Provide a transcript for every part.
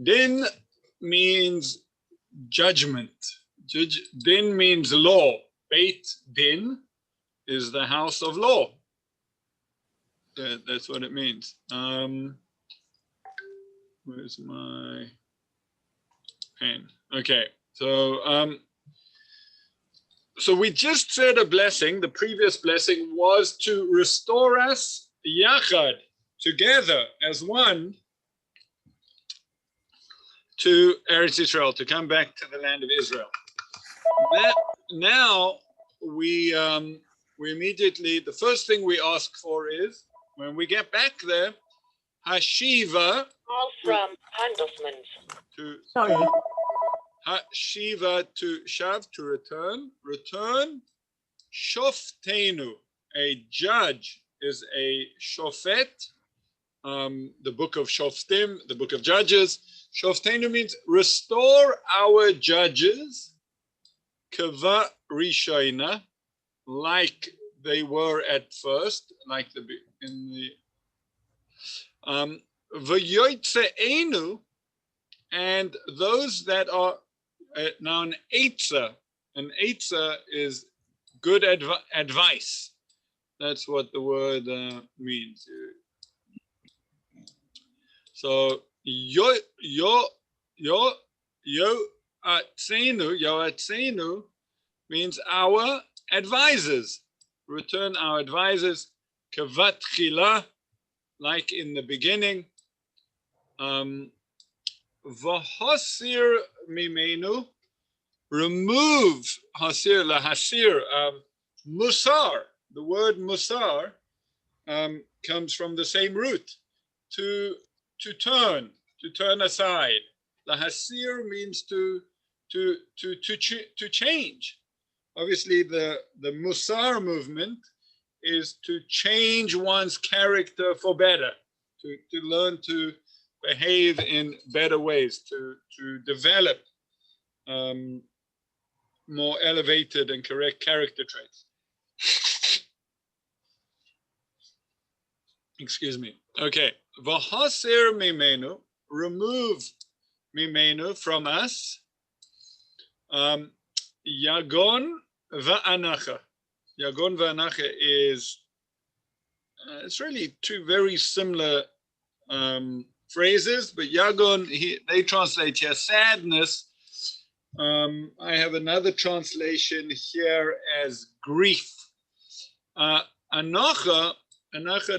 Din means judgment. Din means law. Beit Din is the house of law. That's what it means. Where's my pen? Okay, so we just said a blessing. The previous blessing was to restore us yachad, together as one, to Eretz Israel, to come back to the land of Israel. Now we immediately, the first thing we ask for is, when we get back there, Hashiva. Call from Handelsmans. Sorry. Hashiva, to shav, to return. Return. Shoftenu, a judge is a shofet. The book of Shoftim, the book of Judges. Shoftenu means restore our judges. Kava Rishaina, like they were at first, like in the V'yoytze'enu, and those that are now an eitzah. An eitzah is good advice. That's what the word means. So yoatzenu means our advisors. Return our advisors. Kavat chila, like in the beginning. V'hasir mimenu, remove. Hasir lahasir, musar. The word musar comes from the same root, to turn aside. Lahasir means to change. Obviously, the Musar movement is to change one's character for better, to learn to behave in better ways, to develop more elevated and correct character traits. Excuse me. Okay. V'hasir mimenu, remove mimenu, from us. Yagon va'anacha. Yagon va'anacha is, it's really two very similar phrases, but Yagon, they translate here sadness. I have another translation here as grief. Anacha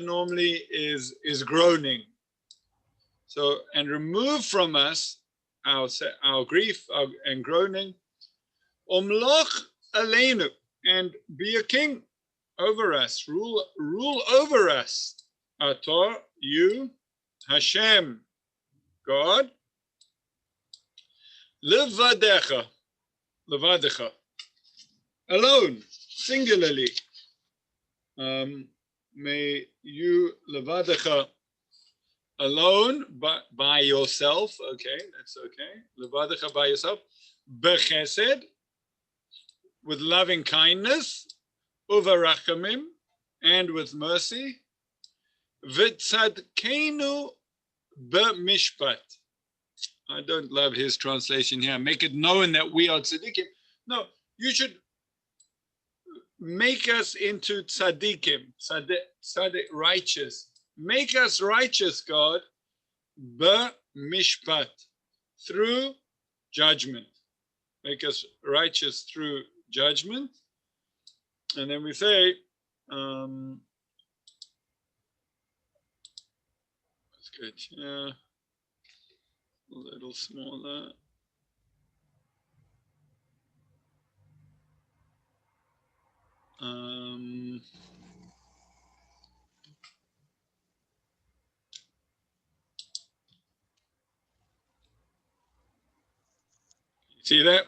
normally is groaning. So, and remove from us our grief and groaning. Omloch aleinu, and be a king over us, rule over us. Ator, you, Hashem, God. Levadecha, alone, singularly. May you levadecha, alone, by yourself. Okay, that's okay. Levadecha, by yourself. Bechesed, with loving kindness. Uvarachamim, and with mercy. V'tzadkenu b'mishpat. I don't love his translation here. Make it known that we are tzaddikim. No, you should make us into tzaddikim, tzaddik, righteous. Make us righteous, God, b'mishpat, through judgment. Make us righteous through judgment. And then we say, that's good, yeah, a little smaller. See that?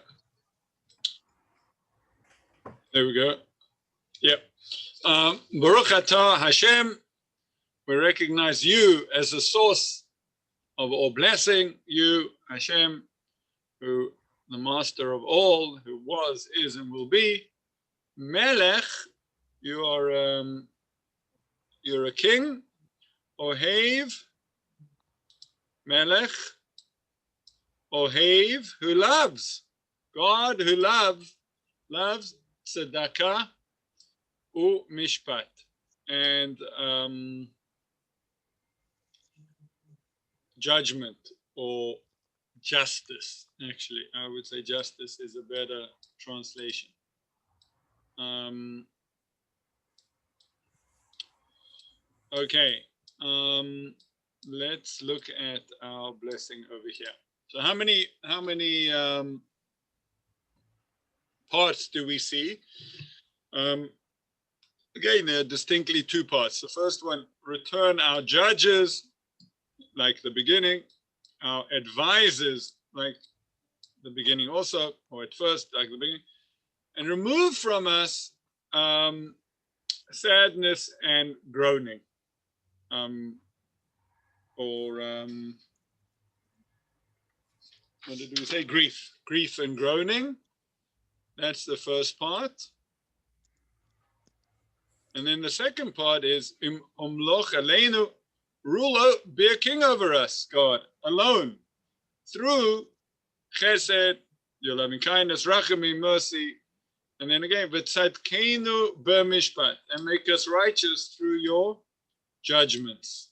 There we go. Yep. Baruch atah Hashem. We recognize you as the source of all blessing. You, Hashem, who the master of all, who was, is, and will be. Melech, you are you're a king. Ohev, Melech, Ohev, who loves. God who loves tzedakah u'mishpat. And judgment or justice. Actually, I would say justice is a better translation. Okay, let's look at our blessing over here. So how many parts do we see? Again, there are distinctly two parts. The first one, return our judges, like the beginning, our advisors, like the beginning also, or at first, like the beginning, and remove from us sadness and groaning, what did we say? Grief and groaning. That's the first part. And then the second part is Umloch Aleinu, rule, be a king over us, God, alone, through Chesed, your loving kindness, Rachamim, mercy, and then again, V'tzadkeinu b'mishpat, and make us righteous through your judgments.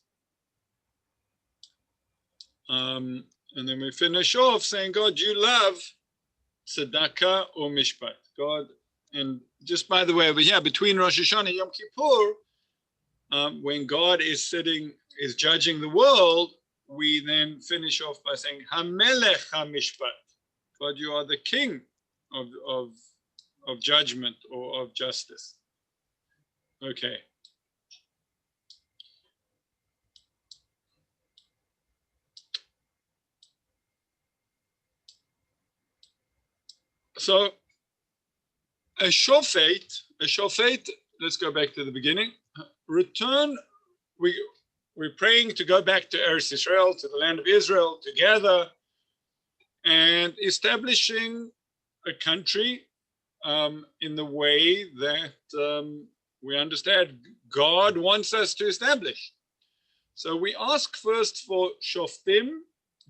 And then we finish off saying, God, you love tzedakah or mishpat. God, and just by the way, over here, between Rosh Hashanah and Yom Kippur, when God is judging the world, we then finish off by saying, HaMelech HaMishpat. God, you are the king of judgment or of justice. Okay. So a shofet, let's go back to the beginning. We're praying to go back to Eretz Israel, to the land of Israel, together, and establishing a country in the way that we understand God wants us to establish. So we ask first for shoftim,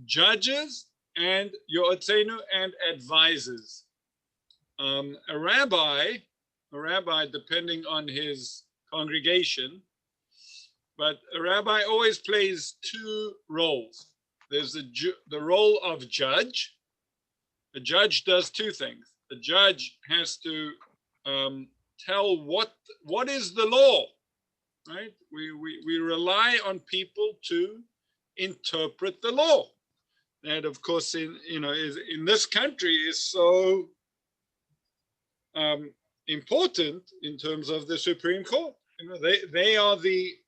judges, and yo'atzenu, and advisors. A rabbi, depending on his congregation, but a rabbi always plays two roles. There's the role of judge. A judge does two things. The judge has to tell what is the law, right? We rely on people to interpret the law. That, of course, in this country is so important in terms of the Supreme Court. They are the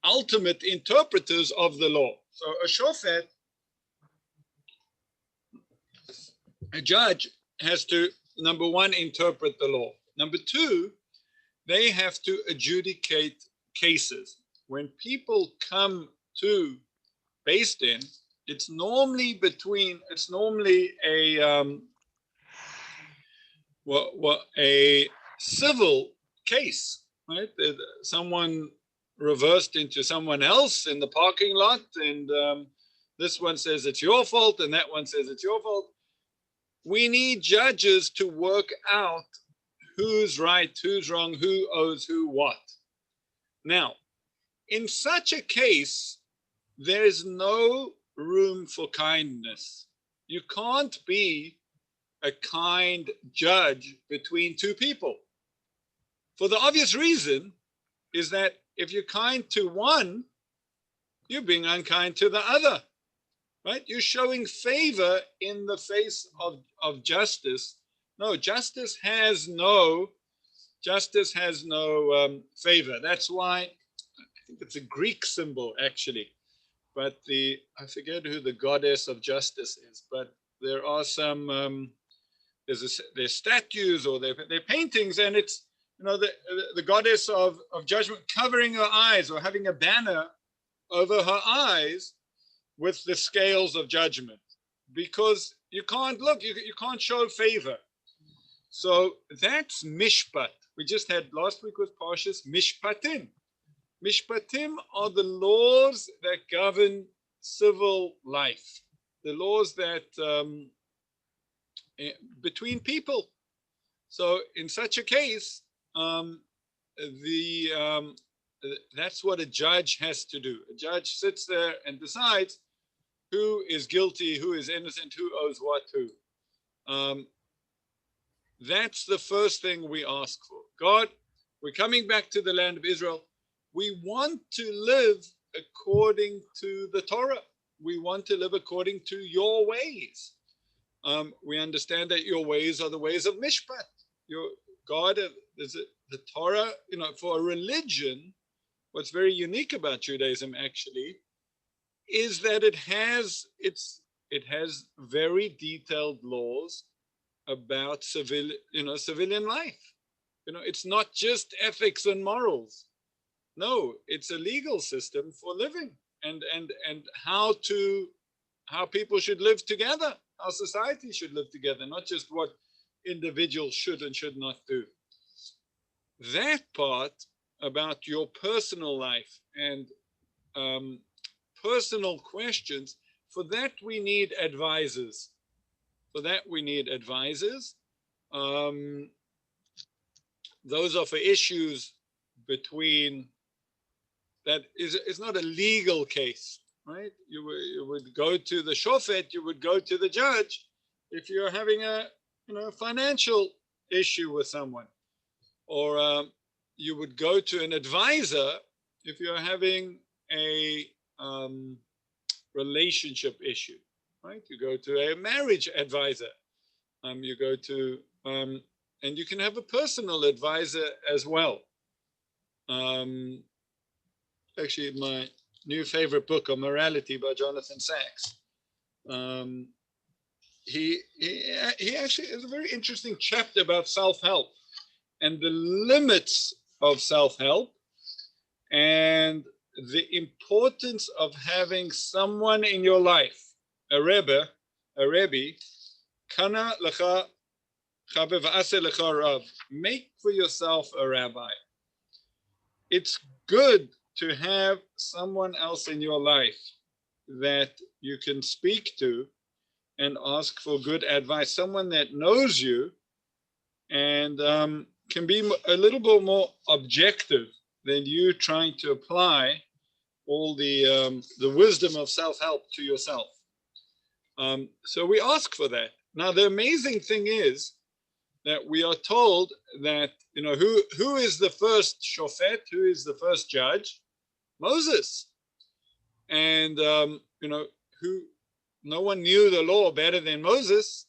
ultimate interpreters of the law. So a shofet, a judge, has to, number one, interpret the law. Number two, they have to adjudicate cases. When people come to Beis Din, it's normally a civil case, right? Someone reversed into someone else in the parking lot, and this one says it's your fault, and that one says it's your fault. We need judges to work out who's right, who's wrong, who owes who what. Now, in such a case, there is no room for kindness. You can't be a kind judge between two people. For the obvious reason is that if you're kind to one, you're being unkind to the other, right? You're showing favor in the face of justice. No, justice has no favor. That's why I think it's a Greek symbol, actually, but I forget who the goddess of justice is, but there are some there's statues or they're paintings, and it's the goddess of judgment covering her eyes or having a banner over her eyes with the scales of judgment, because you can't look, you can't show favor. So that's mishpat. We just had last week with Parshas Mishpatim. Mishpatim are the laws that govern civil life. that between people. So in such a case, that's what a judge has to do. A judge sits there and decides who is guilty, who is innocent, who owes what to. That's the first thing we ask for. God, we're coming back to the land of Israel. We want to live according to the Torah. We want to live according to your ways. We understand that your ways are the ways of Mishpat. Your God, the Torah, for a religion, what's very unique about Judaism actually is that it has very detailed laws about civilian life. It's not just ethics and morals. No, it's a legal system for living and how people should live together, how society should live together, not just what individuals should and should not do. That part about your personal life and personal questions, for that we need advisors. Those are for issues between, that is not a legal case, right? You would go to the shofet, you would go to the judge if you're having a financial issue with someone, or you would go to an advisor if you're having a relationship issue, right? You go to a marriage advisor. You go to and you can have a personal advisor as well. Actually, my new favorite book on morality by Jonathan Sachs. He actually has a very interesting chapter about self-help and the limits of self-help and the importance of having someone in your life, a Rebbe, kana lecha chaber v'aseh lecha rav, make for yourself a rabbi. It's good to have someone else in your life that you can speak to and ask for good advice, someone that knows you and can be a little bit more objective than you trying to apply all the wisdom of self-help to yourself. So we ask for that. Now, the amazing thing is that we are told that, who is the first shofet, who is the first judge? Moses. And, no one knew the law better than Moses.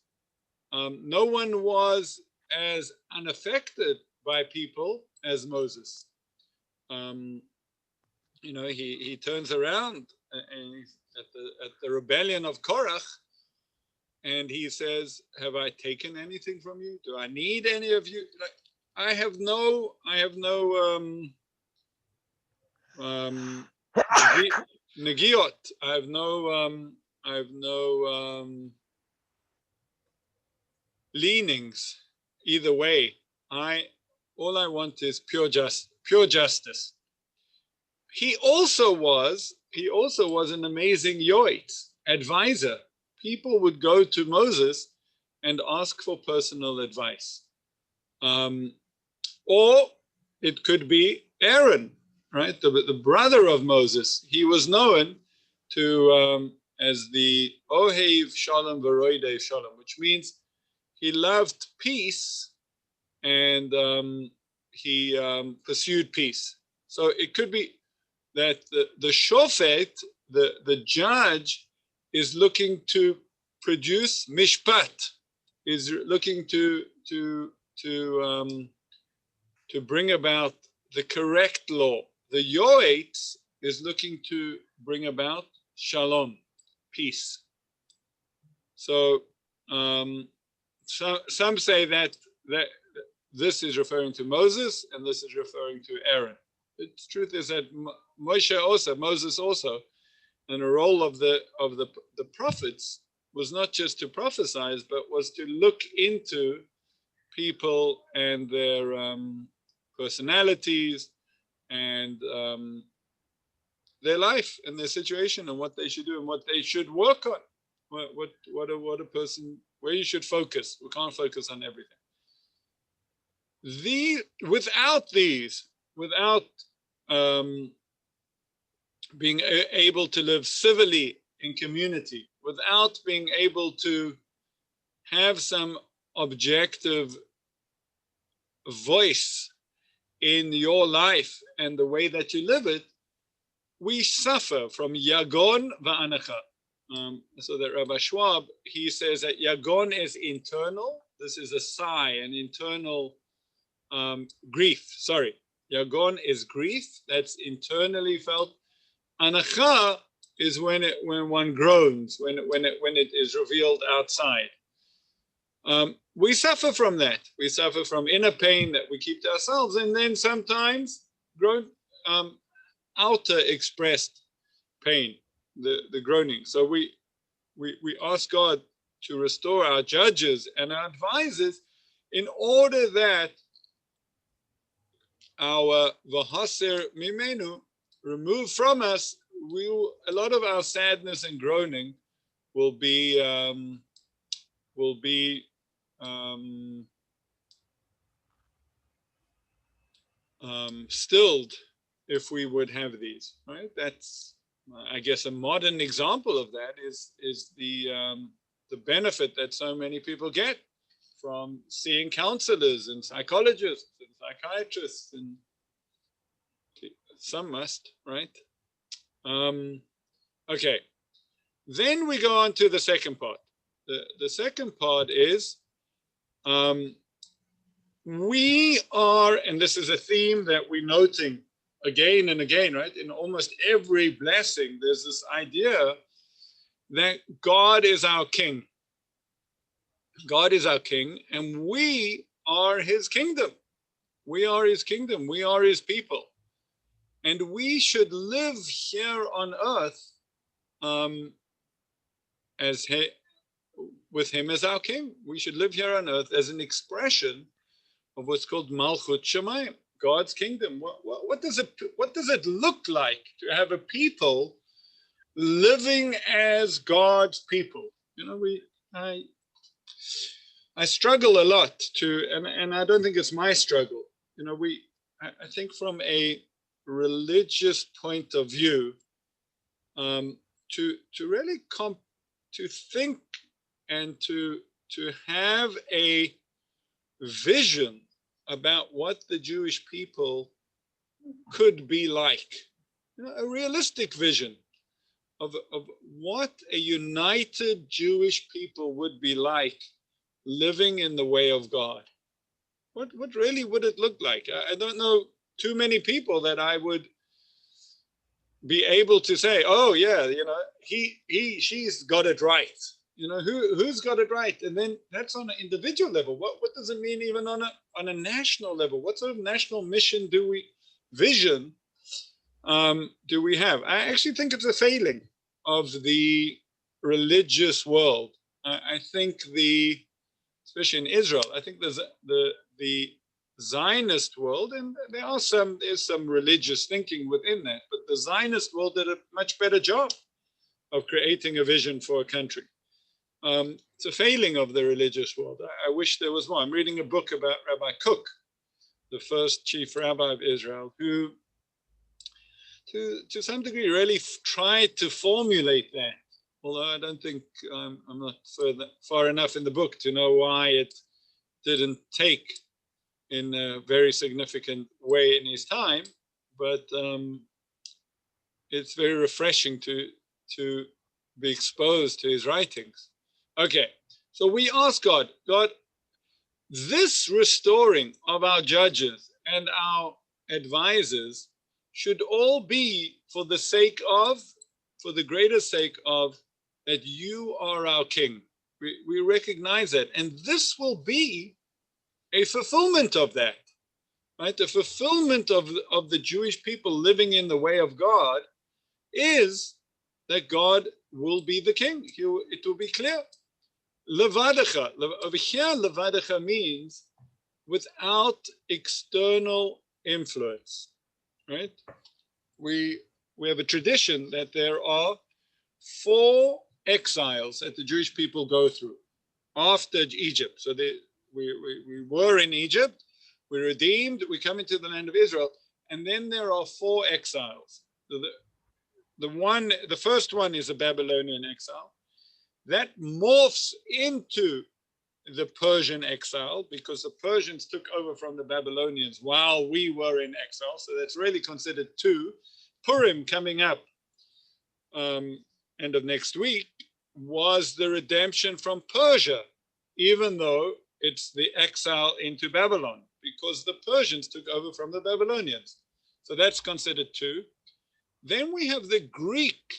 No one was as unaffected by people as Moses. He turns around and at the rebellion of Korach, and he says, "Have I taken anything from you? Do I need any of you? I have no negiot. I have no leanings either way. All I want is pure justice." He also was an amazing yoitz, advisor. People would go to Moses and ask for personal advice. Or it could be Aaron, right? The brother of Moses. He was known to as the Ohev Shalom V'Roidei Shalom, which means he loved peace and he pursued peace. So it could be that the shofet, the judge, is looking to produce mishpat, is looking to bring about the correct law. The yoetz is looking to bring about shalom, peace. So some say that this is referring to Moses and this is referring to Aaron. The truth is that Moses also, and the role of the prophets was not just to prophesize, but was to look into people and their personalities and their life and their situation and what they should do and what they should work on, what a person, where you should focus. We can't focus on everything. Without these, without being able to live civilly in community, without being able to have some objective voice in your life and the way that you live it, we suffer from yagon va'anacha. So that Rabbi Schwab, he says that yagon is internal. This is a sigh, an internal grief. Sorry, yagon is grief that's internally felt. Anacha is when one groans, when it is revealed outside. We suffer from that. We suffer from inner pain that we keep to ourselves, and then sometimes outer expressed pain, the groaning. So we ask God to restore our judges and our advisors in order that our v'haser mimenu, remove from us, a lot of our sadness and groaning will be stilled if we would have these, right? That's, I guess, a modern example of that is the benefit that so many people get from seeing counselors and psychologists and psychiatrists, and some must, right? Okay, then we go on to the second part. The second part is we are, and this is a theme that we're noting again and again, right? In almost every blessing, there's this idea that God is our king. God is our king, and we are his kingdom. We are his kingdom. We are his people. And we should live here on earth with him as our king. We should live here on earth as an expression of what's called Malchut Shamayim, God's kingdom. What does it look like to have a people living as God's people? You know, I struggle a lot and I don't think it's my struggle. You know, I think from a religious point of view, to really to think and to have a vision about what the Jewish people could be like, you know, a realistic vision of what a united Jewish people would be like living in the way of God. What really would it look like? I don't know too many people that I would be able to say, oh yeah, you know, she's got it right. You know, who's got it right? And then that's on an individual level. What does it mean even on a national level? What sort of national mission vision do we have? I actually think it's a failing of the religious world. I think especially in Israel, I think there's the Zionist world, and there's some religious thinking within that, but the Zionist world did a much better job of creating a vision for a country. It's a failing of the religious world. I wish there was more. I'm reading a book about Rabbi Kook, the first chief rabbi of Israel, who to some degree really tried to formulate that, although I don't think I'm not far enough in the book to know why it didn't take in a very significant way in his time, but it's very refreshing to be exposed to his writings. Okay, so we ask God, this restoring of our judges and our advisors should all be for the greater sake of that you are our king. We recognize that, and this will be a fulfillment of that, right? The fulfillment of the Jewish people living in the way of God is that God will be the king. It will be clear. Levadecha. Over here, levadecha means without external influence, right? We have a tradition that there are 4 exiles that the Jewish people go through after Egypt. So we were in Egypt, we're redeemed, we come into the land of Israel, and then there are 4 exiles. The first one is a Babylonian exile that morphs into the Persian exile, because the Persians took over from the Babylonians while we were in exile. So that's really considered 2. Purim coming up end of next week was the redemption from Persia, even though it's the exile into Babylon, because the Persians took over from the Babylonians. So that's considered 2. Then we have the Greek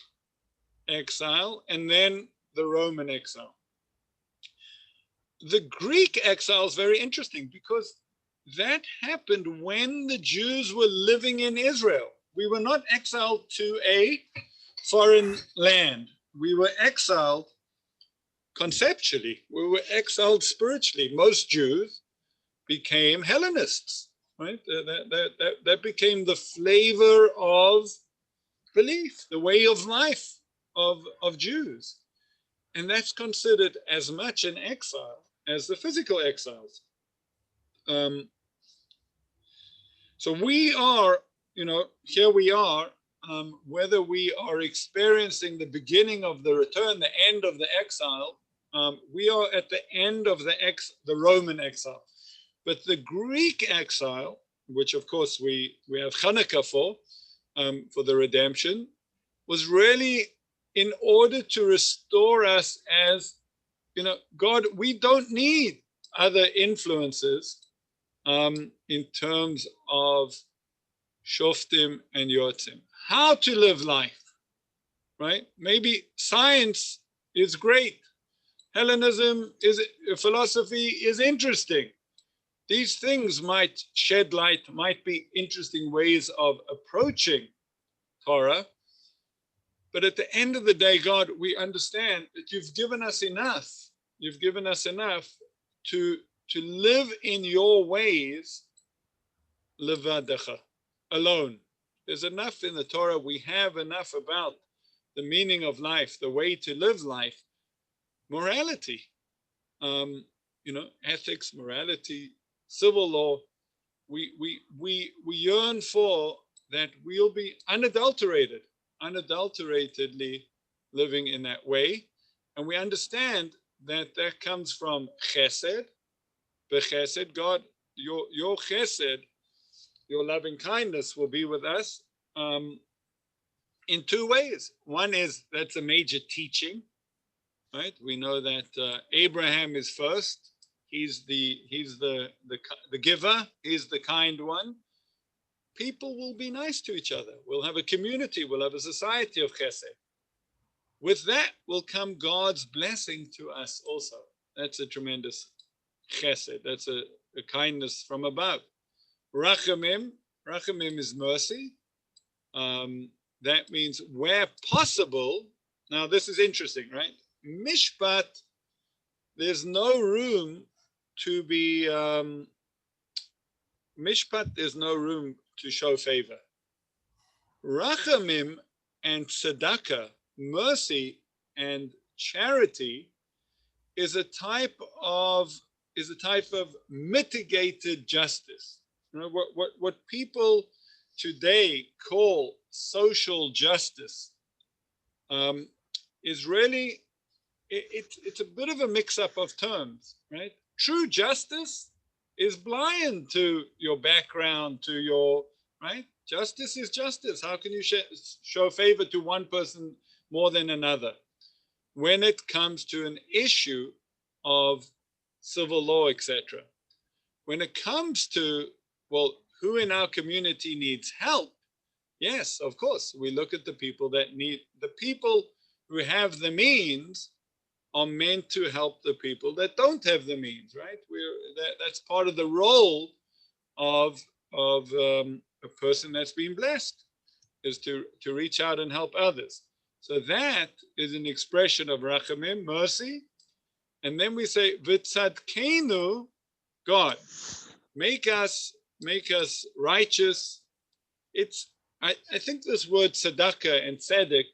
exile, and then the Roman exile. The Greek exile is very interesting because that happened when the Jews were living in Israel. We were not exiled to a foreign land. We were exiled conceptually. We were exiled spiritually. Most Jews became Hellenists, right? That became the flavor of belief, the way of life of Jews. And that's considered as much an exile as the physical exiles. So we are, here we are, whether we are experiencing the beginning of the return, the end of the exile, we are at the end of the Roman exile. But the Greek exile, which of course we have Hanukkah for the redemption, was really in order to restore us as, God, we don't need other influences in terms of Shoftim and Yotzim. How to live life, right? Maybe science is great. Hellenism philosophy is interesting. These things might shed light, might be interesting ways of approaching Torah. But at the end of the day, God, we understand that you've given us enough. You've given us enough to live in your ways, levadecha, alone. There's enough in the Torah. We have enough about the meaning of life, the way to live life, morality, ethics, morality, civil law. We yearn for that. We'll be unadulteratedly living in that way, and we understand that comes from chesed. Bechesed, God, your chesed, your loving kindness will be with us in 2 ways. One is that's a major teaching, right? We know that Abraham is first. He's the giver. He's the kind one. People will be nice to each other. We'll have a community. We'll have a society of chesed. With that will come God's blessing to us also. That's a tremendous chesed. That's a kindness from above. Rachamim is mercy. That means where possible. Now this is interesting, right? Mishpat, there's no room to be mishpat. There's no room to show favor. Rachamim and tzedakah, mercy and charity, is a type of mitigated justice. What people today call social justice is really it's a bit of a mix-up of terms, right? True justice is blind to your background, to your right. Justice is justice. How can you show favor to one person more than another? When it comes to an issue of civil law, etc. When it comes to, well, who in our community needs help? Yes, of course, we look at the people that need, the people who have the means are meant to help the people that don't have the means, right? That's part of the role of a person that's been blessed, is to reach out and help others. So that is an expression of rachamim, mercy. And then we say, v'tzadkenu, God, make us righteous. I think this word tzedakah and tzedek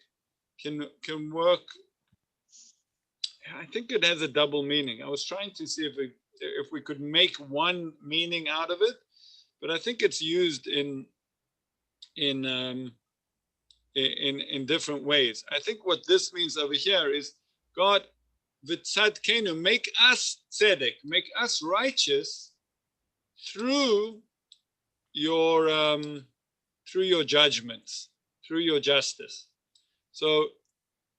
can work I think it has a double meaning. I was trying to see if we could make one meaning out of it, but I think it's used in different ways. I think what this means over here is God, v'tzadkenu, make us tzedek, make us righteous through your judgments, through your justice. So,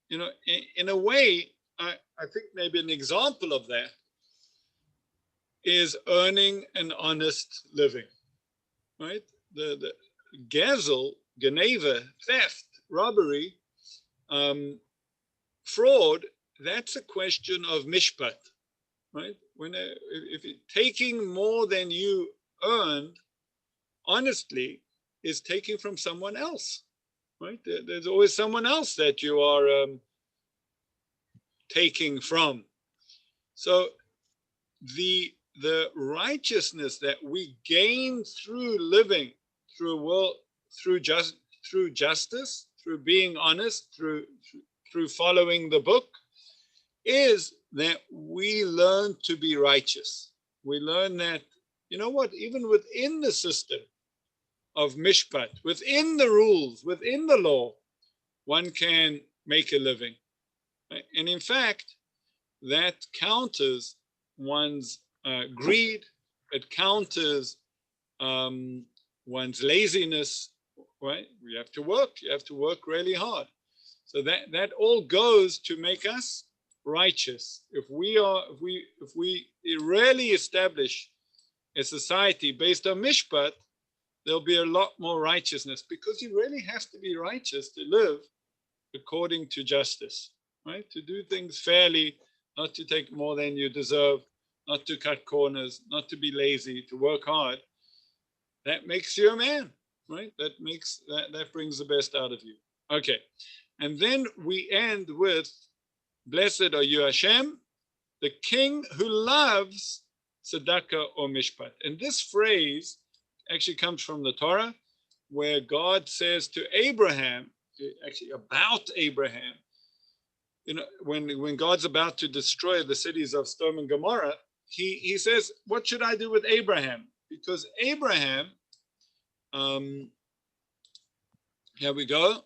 you know, in a way, I think maybe an example of that is earning an honest living, right? The gezel, geneva, theft, robbery, fraud, that's a question of mishpat, right? If you're taking more than you earned, honestly, is taking from someone else, right? There's always someone else that you are taking from. So the righteousness that we gain through living through justice, through being honest, through following the book, is that we learn to be righteous. We learn that, you know what, even within the system of mishpat, within the rules, within the law, one can make a living. And in fact, that counters one's greed, it counters one's laziness, right? You have to work really hard. So that all goes to make us righteous. If we really establish a society based on mishpat, there'll be a lot more righteousness, because you really have to be righteous to live according to justice, right? To do things fairly, not to take more than you deserve, not to cut corners, not to be lazy, to work hard. That makes you a man, right? That brings the best out of you. Okay, and then we end with, blessed are you, Hashem, the king who loves tzedakah or mishpat. And this phrase actually comes from the Torah, where God says to Abraham, actually about Abraham, you know, when God's about to destroy the cities of Sodom and Gomorrah, he says, what should I do with Abraham? Because Abraham, here we go,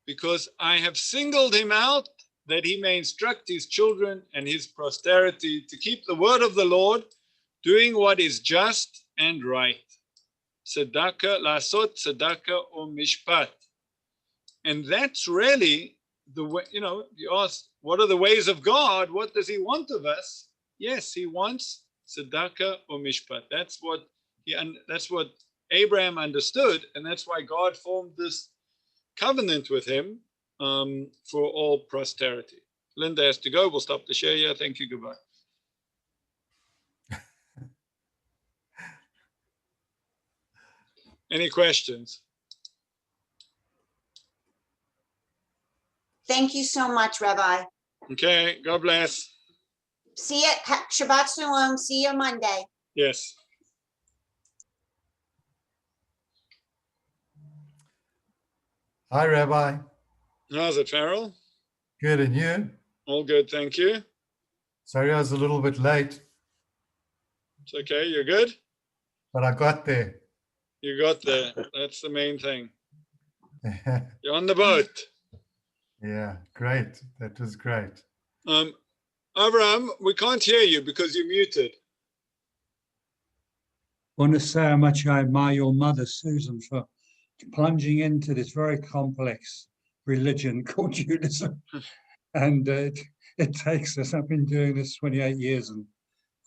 because I have singled him out that he may instruct his children and his posterity to keep the word of the Lord, doing what is just and right. Tzedakah, lasot tzedakah or mishpat. And that's really the way, you know, you ask, what are the ways of God? What does he want of us? Yes, he wants tzedakah or mishpat. That's what Abraham understood, and that's why God formed this covenant with him for all posterity. Linda has to go. We'll stop the share here. Thank you. Goodbye. Any questions? Thank you so much, Rabbi. Okay. God bless. See you. Shabbat Shalom. See you Monday. Yes. Hi, Rabbi. How's it, Farrell? Good, and you? All good, thank you. Sorry I was a little bit late. It's okay, you're good? But I got there. You got there. That's the main thing. You're on the boat. Yeah, great. That was great. Avraham, we can't hear you because you're muted. I want to say how much I admire your mother, Susan, for plunging into this very complex religion called Judaism. And it takes us, I've been doing this 28 years and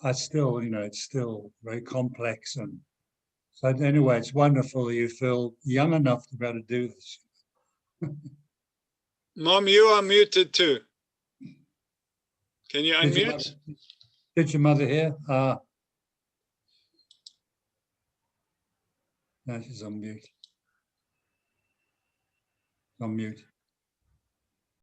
I still, you know, it's still very complex. And so anyway, it's wonderful that you feel young enough to be able to do this. Mom, you are muted too. Can you unmute? Did your mother hear? No, she's on mute. On mute.